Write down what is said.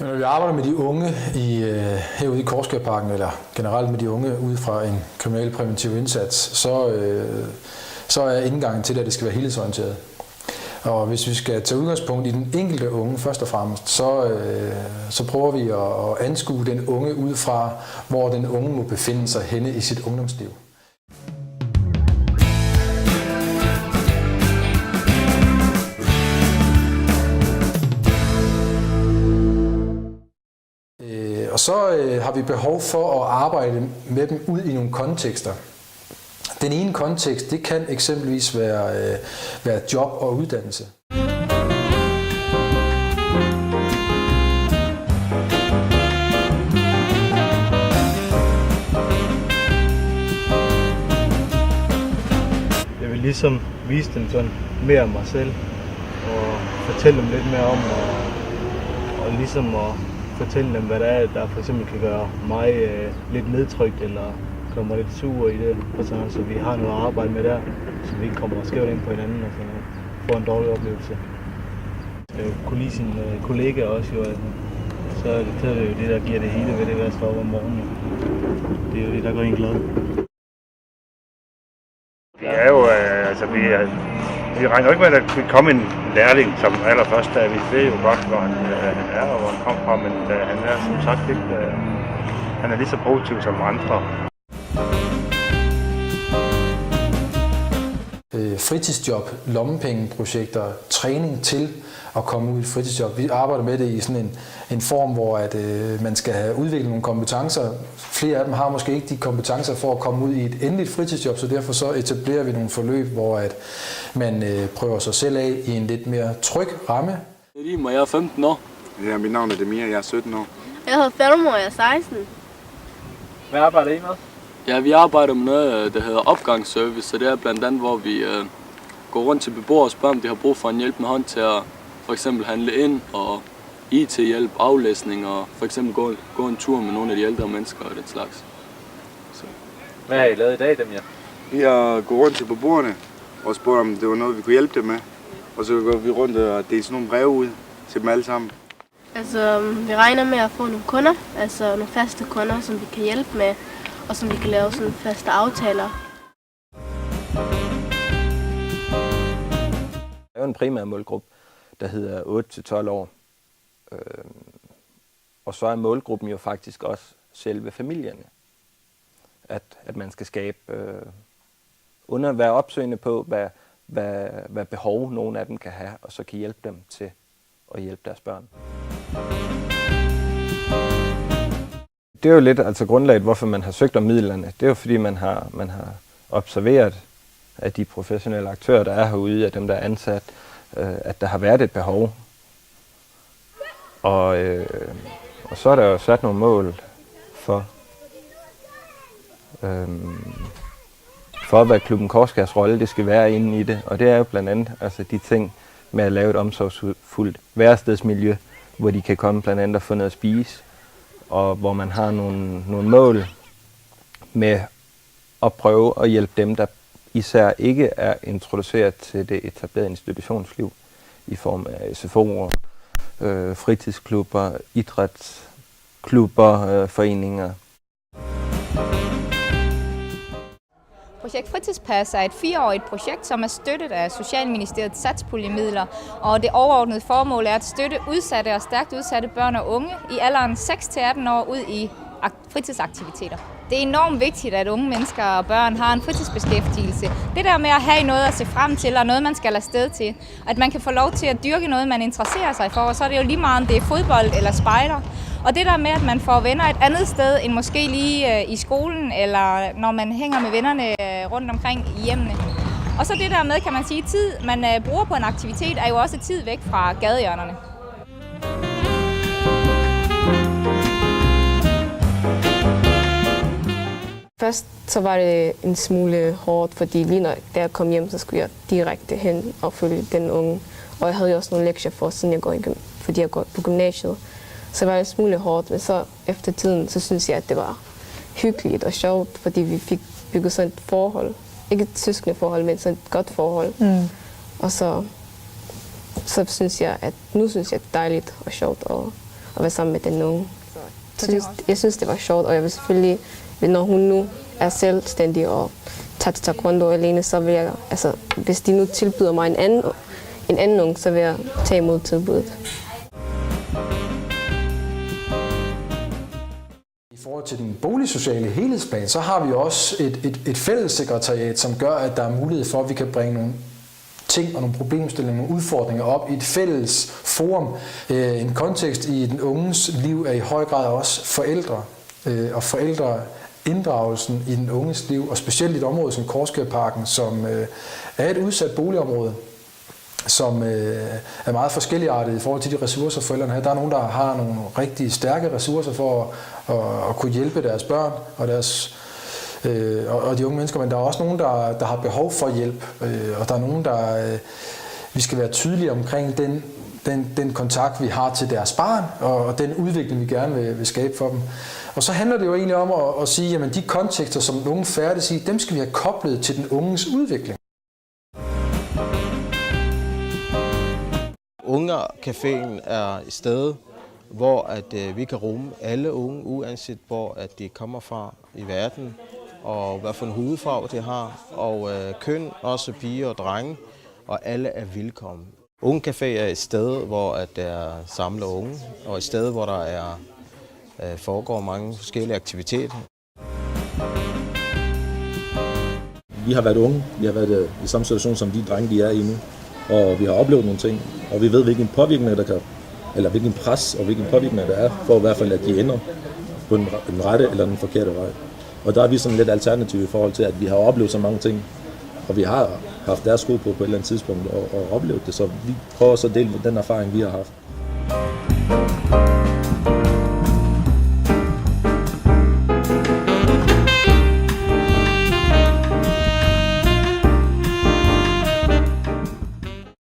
Når vi arbejder med de unge herude i Korskærparken, eller generelt med de unge ude fra en kriminalpræventiv indsats, så er indgangen til det, at det skal være helhedsorienteret. Og hvis vi skal tage udgangspunkt i den enkelte unge først og fremmest, så prøver vi at anskue den unge ud fra, hvor den unge må befinde sig henne i sit ungdomsliv. Og så har vi behov for at arbejde med dem ud i nogle kontekster. Den ene kontekst, det kan eksempelvis være job og uddannelse. Jeg vil ligesom vise dem sådan mere af mig selv og fortælle dem lidt mere om og ligesom at fortælle dem, hvad det er, der for eksempel kan gøre mig lidt nedtrykt eller gøre mig lidt sur i det, og så vi har noget at arbejde med der, så vi ikke kommer skævt ind på hinanden og får en dårlig oplevelse. Jeg kunne lide sin kollega også jo, så er det jo det, der giver det hele ved det ved at stå op om morgenen. Det er jo det, der gør en glad. Vi er jo, vi regner jo ikke med, at der kan komme en lærling som allerførst, da vi ved jo godt, hvor han er og hvor han kommer fra, men han er som sagt ikke, han er lige så positiv som andre. Fritidsjob, lommepengeprojekter, træning til at komme ud i et fritidsjob. Vi arbejder med det i sådan en form, hvor at, man skal have udviklet nogle kompetencer. Flere af dem har måske ikke de kompetencer for at komme ud i et endeligt fritidsjob, så derfor så etablerer vi nogle forløb, hvor at man prøver sig selv af i en lidt mere tryg ramme. Jeg er 15 år. Ja, mit navn er Demir, jeg er 17 år. Jeg hedder Felmer, jeg er 16. Hvad arbejder I med? Ja, vi arbejder med noget, der hedder opgangsservice, så det er blandt andet, hvor vi går rundt til beboere og spørger, om de har brug for en hjælpende hånd til at for eksempel handle ind og IT-hjælp, aflæsning og for eksempel gå en tur med nogle af de ældre mennesker og den slags. Så. Hvad har I lavet i dag, Demir? Vi har gået rundt til beboerne og spurgt, om det var noget, vi kunne hjælpe dem med. Og så går vi rundt og deler sådan nogle breve ud til dem alle sammen. Altså, vi regner med at få nogle kunder, altså nogle faste kunder, som vi kan hjælpe med, og som vi kan lave sådan faste aftaler. Der er jo en primær målgruppe, der hedder 8-12 år. Og så er målgruppen jo faktisk også selve familierne. At man skal skabe, være opsøgende på, hvad behov nogle af dem kan have, og så kan hjælpe dem til at hjælpe deres børn. Det er jo lidt altså grundlaget, hvorfor man har søgt om midlerne. Det er jo fordi, man har observeret af de professionelle aktører, der er herude, af dem, der er ansat, at der har været et behov. Og så er der jo sat nogle mål for hvad klubben Korskærs rolle det skal være inde i det. Og det er jo blandt andet altså de ting med at lave et omsorgsfuldt værestedsmiljø, hvor de kan komme blandt andet og få noget at spise, og hvor man har nogle mål med at prøve at hjælpe dem, der især ikke er introduceret til det etablerede institutionsliv i form af SFO'er, fritidsklubber, idrætsklubber, foreninger. Projekt Fritidspas er et 4-årigt projekt, som er støttet af Socialministeriets satspuljemidler, og det overordnede formål er at støtte udsatte og stærkt udsatte børn og unge i alderen 6-18 år ud i fritidsaktiviteter. Det er enormt vigtigt, at unge mennesker og børn har en fritidsbeskæftigelse. Det der med at have noget at se frem til, og noget man skal afsted til. At man kan få lov til at dyrke noget, man interesserer sig for, og så er det jo lige meget, om det er fodbold eller spejder. Og det der med, at man får venner et andet sted end måske lige i skolen, eller når man hænger med vennerne rundt omkring i hjemmene. Og så det der med, kan man sige, tid man bruger på en aktivitet, er jo også tid væk fra gadehjørnerne. Først så var det en smule hårdt, fordi lige når jeg kom hjem, så skulle jeg direkte hen og følge den unge. Og jeg havde jo også nogle lektier for, siden fordi jeg går på gymnasiet. Så det var en smule hårdt, men så efter tiden, så synes jeg, at det var hyggeligt og sjovt, fordi vi fik bygget sådan et forhold. Ikke et søskende forhold, men sådan et godt forhold. Mm. Og så synes jeg, at det er dejligt og sjovt at være sammen med den unge. Jeg synes, det var sjovt, og jeg vil selvfølgelig, når hun nu er selvstændig og tager til taekwondo alene, så vil jeg, altså, hvis de nu tilbyder mig en anden unge, så vil jeg tage imod tilbuddet. I forhold til den boligsociale helhedsplan, så har vi også et fællessekretariat, som gør, at der er mulighed for, at vi kan bringe nogle ting og nogle problemstillinger, nogle udfordringer op i et fælles forum. En kontekst i den unges liv er i høj grad også forældre og forældreinddragelsen i den unges liv, og specielt i et område som Korskærparken, som er et udsat boligområde, som er meget forskelligartet i forhold til de ressourcer, forældrene har. Der er nogen, der har nogle rigtig stærke ressourcer for at kunne hjælpe deres børn og de unge mennesker, men der er også nogen, der har behov for hjælp, og der er nogen, vi skal være tydelige omkring den kontakt, vi har til deres barn, og den udvikling, vi gerne vil skabe for dem. Og så handler det jo egentlig om at sige, at de kontekster, som den unge færdes i, dem skal vi have koblet til den unges udvikling. Ungercaféen er et sted, hvor vi kan rumme alle unge, uanset hvor de kommer fra i verden, og hvad for en hudfarve de har, og køn, også piger og drenge, og alle er velkommen. Ungecafé er et sted, hvor der samler unge, og et sted, hvor der foregår mange forskellige aktiviteter. Vi har været unge, vi har været i samme situation som de drenge, de er i nu, og vi har oplevet nogle ting, og vi ved, hvilken påvirkning der kan, eller hvilken pres og hvilken påvirkning der er, for i hvert fald, at de ender på den rette eller den forkerte vej. Og der er vi sådan lidt alternativ i forhold til, at vi har oplevet så mange ting, og vi har haft deres sko på et eller andet tidspunkt og oplevet det, så vi prøver så at dele den erfaring, vi har haft.